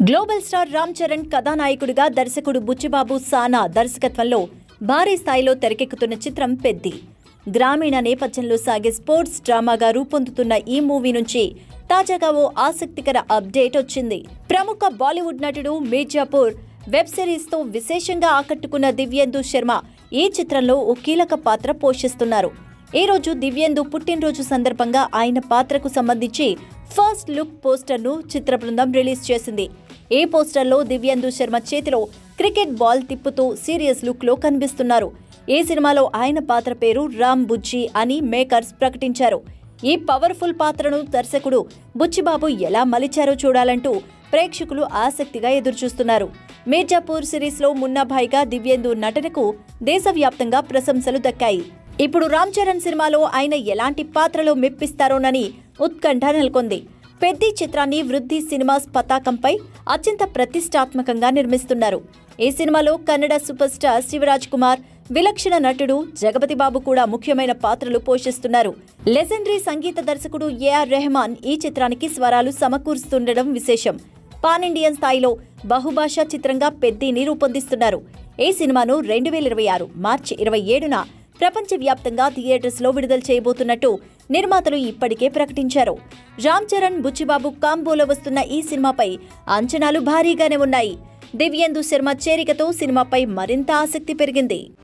Global star Ram Charan కథానాయకుడిగా దర్శకుడు బుచ్చిబాబు సానా దర్శకత్వంలో భారీ స్థాయిలో తెరకెక్కుతున్న చిత్రం పెద్ది. గ్రామీణ నేపథ్యంలో సాగే స్పోర్ట్స్ డ్రామాగా రూపొందుతున్న ఈ మూవీ నుంచి తాజాగా ఓ ఆసక్తికర అప్డేట్ వచ్చింది. ప్రముఖ బాలీవుడ్ నటుడు మీర్జాపూర్ వెబ్ సిరీస్తో విశేషంగా ఆకట్టుకున్న దివ్యేందు శర్మ ఈ చిత్రంలో ఓ కీలక పాత్ర పోషిస్తున్నారు. ఈ రోజు దివ్యేందు పుట్టినరోజు సందర్భంగా ఆయన పాత్రకు సంబంధించి ఫస్ట్ లుక్ పోస్టర్ను చిత్ర బృందం రిలీజ్ చేసింది. ఈ పోస్టర్లో దివ్యేందు శర్మ చేతిలో క్రికెట్ బాల్ తిప్పుతూ సీరియస్ లుక్లో కనిపిస్తున్నారు. ఈ సినిమాలో ఆయన పాత్ర పేరు రామ్ బుజ్జి అని మేకర్స్ ప్రకటించారు. ఈ పవర్ఫుల్ పాత్రను దర్శకుడు బుచ్చిబాబు ఎలా మలిచారో చూడాలంటూ ప్రేక్షకులు ఆసక్తిగా ఎదురుచూస్తున్నారు. మీర్జాపూర్ సిరీస్లో మున్నాభాయిగా దివ్యేందు నటనకు దేశవ్యాప్తంగా ప్రశంసలు దక్కాయి. ఇప్పుడు రామ్ చరణ్ సినిమాలో ఆయన ఎలాంటి పాత్రలో మెప్పిస్తారోనని ఉత్కంఠ నెలకొంది. పెద్ది చిత్రాన్ని వృద్ధి సినిమాస్ పతాకంపై అత్యంత ప్రతిష్టాత్మకంగా నిర్మిస్తున్నారు. ఈ సినిమాలో కన్నడ సూపర్ స్టార్ శివరాజ్ కుమార్, విలక్షణ నటుడు జగపతి బాబు కూడా ముఖ్యమైన పాత్రలు పోషిస్తున్నారు. లెజెండరీ సంగీత దర్శకుడు ఏఆర్ రెహమాన్ ఈ చిత్రానికి స్వరాలు సమకూరుస్తుండడం విశేషం. పాన్ ఇండియన్ స్థాయిలో బహుభాషా చిత్రంగా పెద్దిని రూపొందిస్తున్నారు. ఈ సినిమాను 2026 మార్చి 27న ప్రపంచవ్యాప్తంగా థియేటర్స్లో విడుదల చేయబోతున్నట్టు నిర్మాతలు ఇప్పటికే ప్రకటించారు. రామ్ చరణ్, బుచ్చిబాబు కాంబోలో వస్తున్న ఈ సినిమాపై అంచనాలు భారీగానే ఉన్నాయి. దివ్యేందు శర్మ చేరికతో సినిమాపై మరింత ఆసక్తి పెరిగింది.